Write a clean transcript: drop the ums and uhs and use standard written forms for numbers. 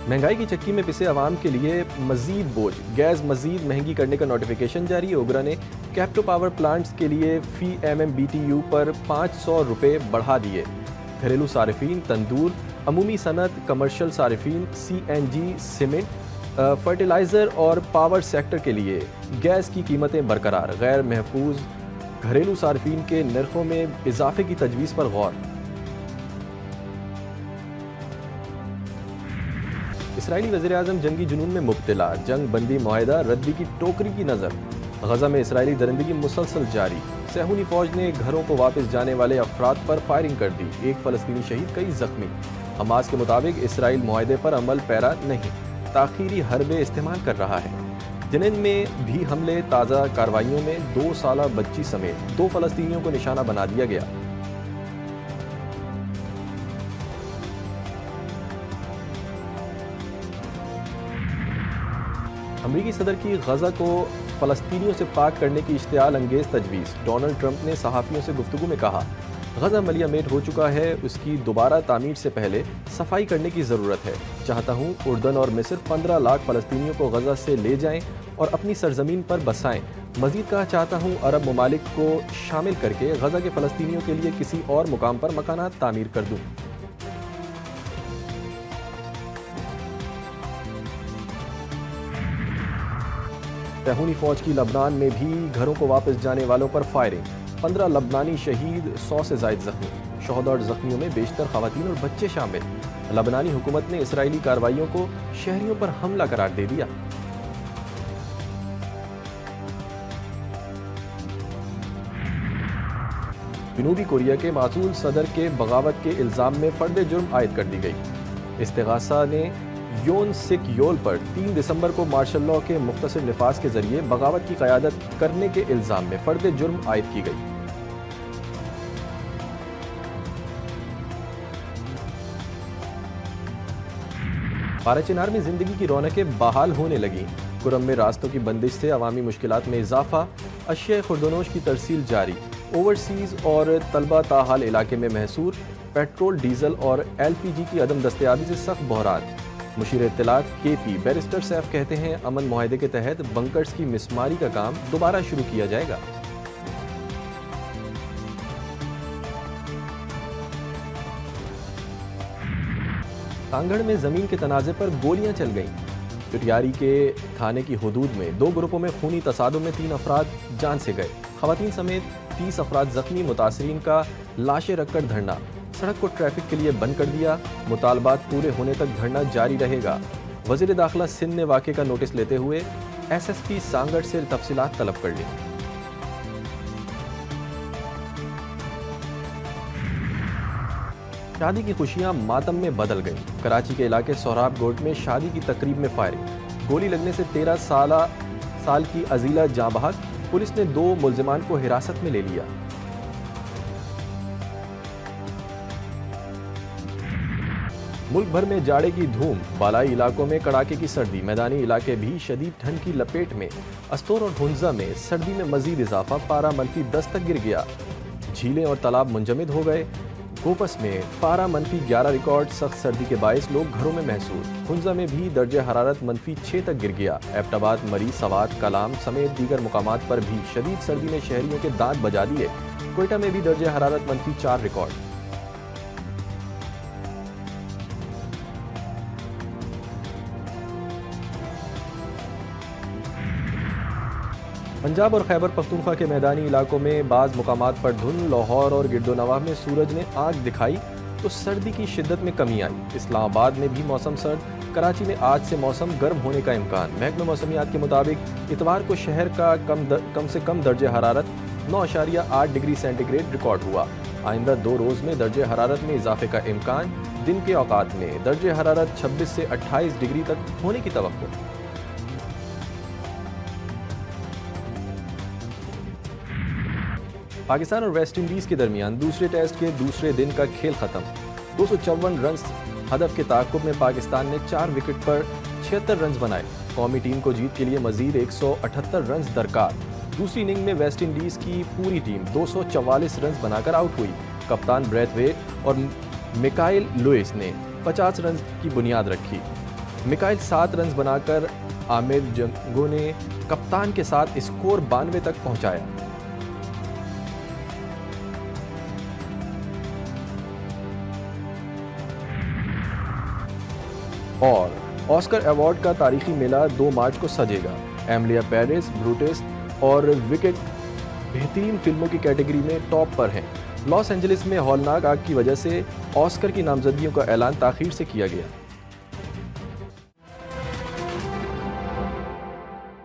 महंगाई की चक्की में पिसे अवाम के लिए मजीद बोझ, गैस मजीद महंगी करने का नोटिफिकेशन जारी। ओगरा ने कैप्टो पावर प्लांट्स के लिए फी MMBTU पर 500 रुपये बढ़ा दिए। घरेलू सारिफीन, तंदूर, अमूमी सनत, कमर्शल सारिफीन, CNG, सीमेंट, फर्टिलाइज़र और पावर सेक्टर के लिए गैस की कीमतें बरकरार। गैर महफूज घरेलू सारिफीन के नरखों में इजाफे की तजवीज़ पर गौर। इसराइली वज़ीर-ए-आज़म जंगी जुनून में मुब्तला, जंग बंदी मुआहिदा रद्दी की टोकरी की नज़र। गज़ा में इसराइली दरिंदगी मुसलसल जारी। सहूनी फ़ौज ने घरों को वापस जाने वाले अफराद पर फायरिंग कर दी। एक फ़लस्तीनी शहीद, कई ज़ख्मी। हमास के मुताबिक इसराइल मुआहिदे पर अमल पैरा नहीं, ताख़ीरी हरबे इस्तेमाल कर रहा है। जनीन में भी हमले, ताज़ा कार्रवाइयों में 2 साला बच्ची समेत 2 फ़लस्तीनियों को निशाना बना दिया गया। अमरीकी सदर की गज़ा को फ़लस्तीनियों से पाक करने की इश्तियाल अंगेज़ तजवीज़। डोनाल्ड ट्रंप ने सहाफ़ियों से गुफ्तगू में कहा, गज़ा मलिया मेट हो चुका है, उसकी दोबारा तामीर से पहले सफाई करने की ज़रूरत है। चाहता हूँ उर्दन और मिस्र 15 लाख फ़लस्तीनियों को गज़ा से ले जाएं और अपनी सरजमीन पर बसाएं। मज़ीद कहा, चाहता हूँ अरब ममालिक को शामिल करके गज़ा के फ़लस्तीनियों के लिए किसी और मुकाम पर मकानात तामीर कर दूँ। सहूनी फ़ौज की लबनान में भी घरों को वापस जाने वालों पर फायरिंग। 15 लबनानी शहीद, 100 से ज़ायद ज़ख्मी। शोहदा और ज़ख्मियों में बेशतर ख़वातीन और बच्चे शामिल। लबनानी हुकूमत ने इसराइली कार्रवाइयों को शहरियों पर हमला करार दे दिया। जनूबी कोरिया के मासूल सदर के बगावत के इल्ज़ाम में फ़र्द जुर्म आयद कर दी गई। इस्तिगासा ने योन सिक योल पर 3 दिसंबर को मार्शल लॉ के मुख्तसर निफाज के जरिए बगावत की क़यादत करने के इल्ज़ाम में फ़र्द जुर्म आयद की गई। पाराचिनार में जिंदगी की रौनकें बहाल होने लगी। कुरम में रास्तों की बंदिश से अवामी मुश्किलात में इजाफा। अशिया खुर्दनोश की तरसील जारी। ओवरसीज़ और तलबा ताहाल इलाके में महसूर। पेट्रोल, डीजल और LPG की अदम दस्तयाबी से सख्त बहरान। मुशीर इत्तलात KP बैरिस्टर सैफ कहते हैं, अमन मुआहिदे के तहत बंकर्स की मिसमारी का काम दोबारा शुरू किया जाएगा। कांगड़ में जमीन के तनाज़े पर गोलियां चल गईं। चुटियारी के थाने की हुदूद में 2 ग्रुपों में खूनी तसादुम में 3 अफराद जान से गए। खवातीन समेत 30 अफराद जख्मी। मुतासरीन का लाशें रखकर धरना। सड़क को ट्रैफिक के लिए बंद कर दिया। मुतालबात पूरे होने तक धरना जारी रहेगा। वज़ीर दाखिला सिंध ने वाक़े का नोटिस लेते हुए SSP सांगड़ से तफसीलात तलब कर ली। शादी की खुशियां मातम में बदल गईं। कराची के इलाके सोहराब गोट में शादी की तकरीब में फायरिंग। गोली लगने से 13 साल की अजीला जाँ बहक। पुलिस ने 2 मुल्जिमान को हिरासत में ले लिया। मुल्क भर में जाड़े की धूम। बालाई इलाकों में कड़ाके की सर्दी। मैदानी इलाके भी शदीद ठंड की लपेट में। अस्तोर और हुंजा में सर्दी में मजीद इजाफा। पारा -10 तक गिर गया। झीलें और तालाब मुंजमद हो गए। गोपस में पारा -11 रिकॉर्ड। सख्त सर्दी के बायस लोग घरों में महसूस। हुंजा में भी दर्जे हरारत -6 तक गिर गया। एबटाबाद, मरी, सवात, कलाम समेत दीगर मुकामात पर भी शदीद सर्दी ने शहरियों के दांत बजा दिए। कोयटा में भी दर्जे हरारत -4 रिकॉर्ड। पंजाब और खैबर पख्तूनख्वा के मैदानी इलाकों में बाज़ मुकामात पर धुंध। लाहौर और गिरदोनवाह में सूरज ने आग दिखाई तो सर्दी की शिद्दत में कमी आई। इस्लामाबाद में भी मौसम सर्द। कराची में आज से मौसम गर्म होने का इम्कान। महकमा मौसमियात के मुताबिक इतवार को शहर का कम से कम दर्जे हरारत 9.8 डिग्री सेंटीग्रेड रिकॉर्ड हुआ। आइंदा 2 रोज़ में दर्जे हरारत में इजाफे का इम्कान। दिन के औकात में दर्जे हरारत 26 से 28 डिग्री तक होने की तवक्को। पाकिस्तान और वेस्ट इंडीज़ के दरमियान दूसरे टेस्ट के दूसरे दिन का खेल खत्म। 254 रन हदफ के ताक़ुब में पाकिस्तान ने 4 विकेट पर 76 रन बनाए। कौमी टीम को जीत के लिए मजीद 178 रन दरकार। दूसरी इनिंग में वेस्ट इंडीज़ की पूरी टीम 244 रन बनाकर आउट हुई। कप्तान ब्रैथवेट और मिकाइल लुइस ने 50 रन की बुनियाद रखी। میکائل 7 رنز بنا کر عامر جنگو نے کپتان کے ساتھ اسکور 92 تک پہنچایا۔ اور آسکر ایوارڈ کا تاریخی میلہ 2 مارچ کو سجے گا۔ ایملیا پیرس، بروٹس اور وکٹ بہترین فلموں کی کیٹیگری میں ٹاپ پر ہیں۔ لاس اینجلس میں ہولناک آگ کی وجہ سے آسکر کی نامزدگیوں کا اعلان تاخیر سے کیا گیا۔